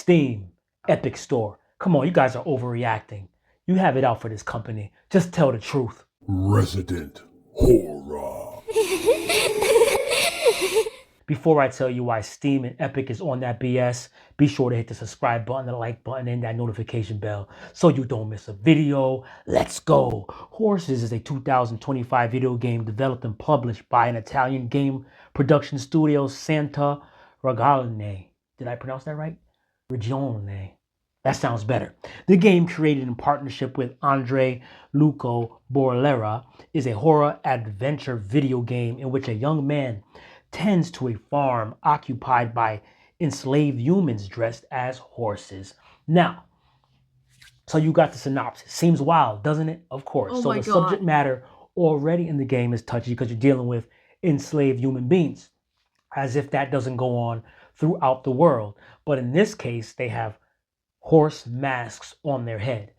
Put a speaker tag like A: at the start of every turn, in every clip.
A: Steam, Epic Store. Come on, you guys are overreacting. You have it out for this company. Just tell the truth.
B: Resident Horror.
A: Before I tell you why Steam and Epic is on that BS, be sure to hit the subscribe button, the like button, and that notification bell so you don't miss a video. Let's go. Horses is a 2025 video game developed and published by an Italian game production studio, Santa Ragione. Did I pronounce that right? Ragione. That sounds better. The game, created in partnership with Andrea Lucco Borlera, is a horror adventure video game in which a young man tends to a farm occupied by enslaved humans dressed as horses. Now, so you got the synopsis. Seems wild, doesn't it? Of course.
C: Oh
A: so
C: my
A: the
C: God.
A: subject matter already in the game is touchy because you're dealing with enslaved human beings, as if that doesn't go on throughout the world. But in this case, they have horse masks on their head.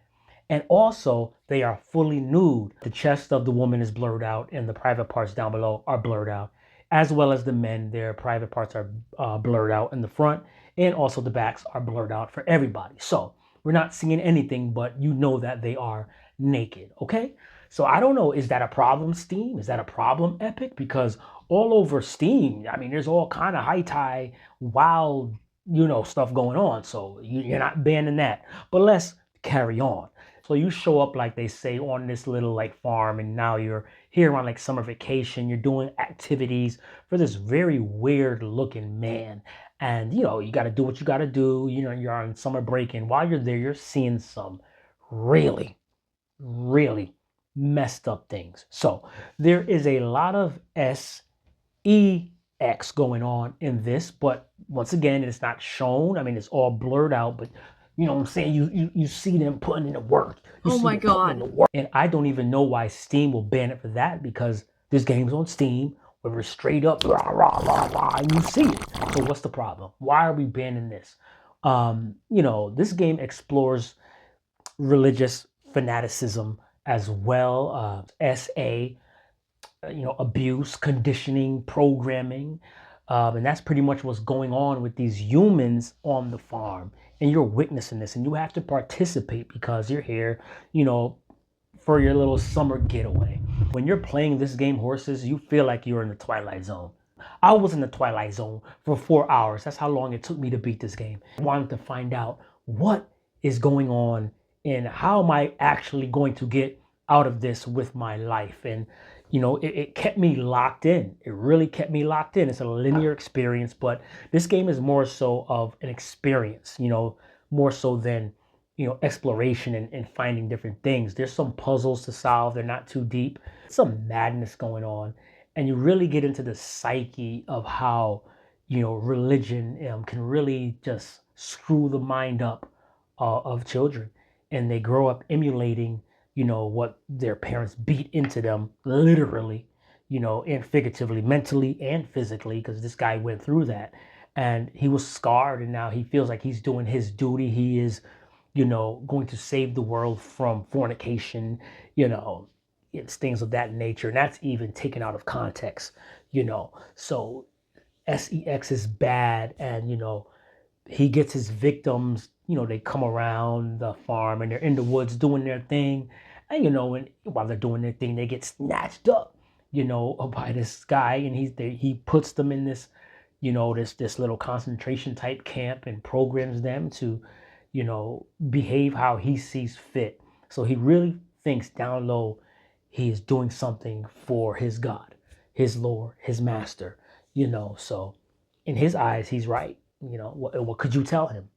A: And also, they are fully nude. The chest of the woman is blurred out, and the private parts down below are blurred out, as well as the men. Their private parts are blurred out in the front, and also the backs are blurred out for everybody. So we're not seeing anything, but you know that they are naked, okay? So I don't know, is that a problem, Steam? Is that a problem, Epic? Because all over Steam, I mean, there's all kind of high-tie, wild, stuff going on. So you're not banning that. But let's carry on. So you show up, like they say, on this little like farm, and now you're here on like summer vacation. You're doing activities for this very weird looking man. And you got to do what you got to do. You're on summer break, and while you're there, you're seeing some really, really messed up things. So there is a lot of sex going on in this, but once again, it's not shown. I mean, it's all blurred out, but you know what I'm saying? You see them putting in the work.
C: Oh my God.
A: And I don't even know why Steam will ban it for that, because this game's on Steam where it's straight up rah, rah, rah, rah, and you see it. So what's the problem? Why are we banning this? This game explores religious fanaticism as well, SA, abuse, conditioning, programming. And that's pretty much what's going on with these humans on the farm. And you're witnessing this, and you have to participate because you're here, for your little summer getaway. When you're playing this game, Horses, you feel like you're in the Twilight Zone. I was in the Twilight Zone for 4 hours. That's how long it took me to beat this game. I wanted to find out what is going on and how am I actually going to get out of this with my life. And it kept me locked in. It really kept me locked in. It's a linear experience, but this game is more so of an experience, more so than, exploration and finding different things. There's some puzzles to solve. They're not too deep. Some madness going on. And you really get into the psyche of how, religion can really just screw the mind up of children. And they grow up emulating what their parents beat into them, literally, and figuratively, mentally and physically, because this guy went through that. And he was scarred, and now he feels like he's doing his duty. He is, going to save the world from fornication, it's things of that nature. And that's even taken out of context, So sex is bad, and, he gets his victims, they come around the farm and they're in the woods doing their thing. And, and while they're doing their thing, they get snatched up, by this guy. And he puts them in this, this little concentration type camp and programs them to, behave how he sees fit. So he really thinks down low he is doing something for his God, his Lord, his master, So in his eyes, he's right. What could you tell him?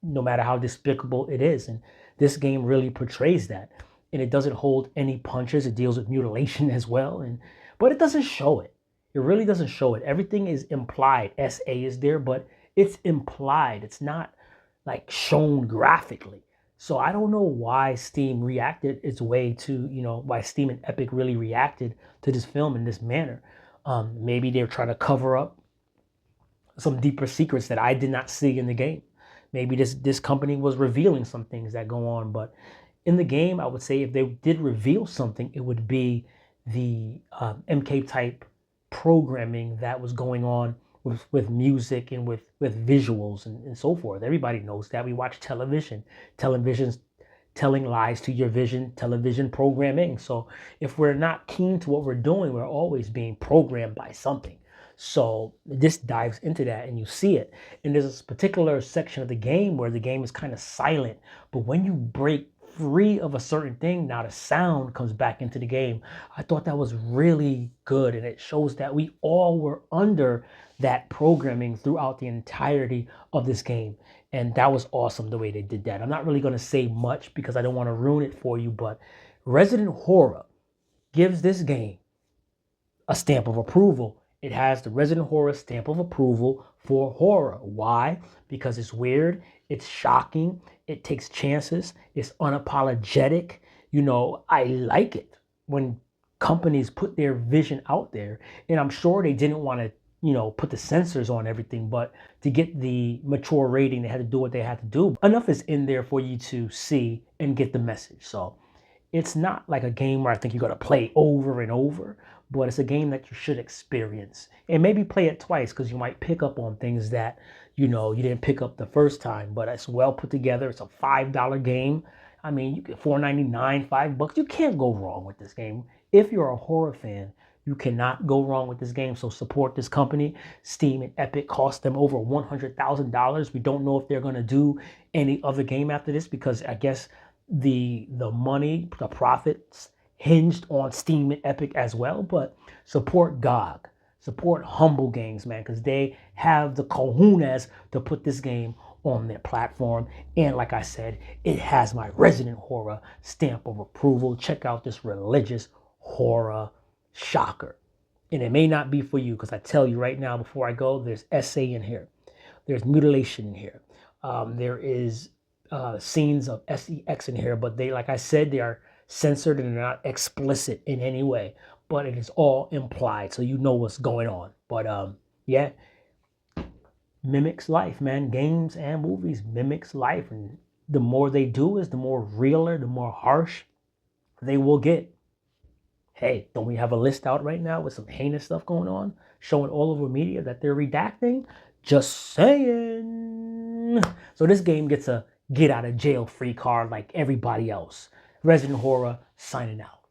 A: No matter how despicable it is. And this game really portrays that. And it doesn't hold any punches. It deals with mutilation as well. But it doesn't show it. It really doesn't show it. Everything is implied. SA is there, but it's implied. It's not like shown graphically. So I don't know why Steam reacted its way to, why Steam and Epic really reacted to this film in this manner. Maybe they're trying to cover up some deeper secrets that I did not see in the game. Maybe this company was revealing some things that go on, but in the game, I would say if they did reveal something, it would be the MK type programming that was going on with music and with visuals and so forth. Everybody knows that. We watch television. Television's telling lies to your vision, television programming. So if we're not keen to what we're doing, we're always being programmed by something. So this dives into that and you see it. And there's this particular section of the game where the game is kind of silent. But when you break free of a certain thing, now the sound comes back into the game. I thought that was really good. And it shows that we all were under that programming throughout the entirety of this game. And that was awesome the way they did that. I'm not really going to say much because I don't want to ruin it for you, but Resident Horror gives this game a stamp of approval. It has the Resident Horror stamp of approval for horror. Why? Because it's weird, it's shocking, it takes chances, it's unapologetic. I like it when companies put their vision out there. And I'm sure they didn't want to, put the censors on everything, but to get the mature rating, they had to do what they had to do. Enough is in there for you to see and get the message. So it's not like a game where I think you're going to play over and over, but it's a game that you should experience and maybe play it twice because you might pick up on things that you didn't pick up the first time. But it's well put together. It's a $5 game. I mean, you get $4.99, $5. You can't go wrong with this game. If you're a horror fan, you cannot go wrong with this game. So support this company. Steam and Epic cost them over $100,000. We don't know if they're going to do any other game after this because I guess the money, the profits hinged on Steam and Epic as well. But support GOG, support Humble Games, man, because they have the cojones to put this game on their platform. And like I said, it has my Resident Horror stamp of approval. Check out this religious horror shocker. And it may not be for you because I tell you right now before I go, there's essay in here. There's mutilation in here. There is scenes of sex in here, but they, like I said, they are censored and they're not explicit in any way. But it is all implied, so you know what's going on. But yeah, mimics life, man. Games and movies mimics life, and the more they do is the more realer, the more harsh they will get. Hey, don't we have a list out right now with some heinous stuff going on, showing all over media that they're redacting? Just saying. So this game gets a get out of jail free card like everybody else. Resident Horror signing out.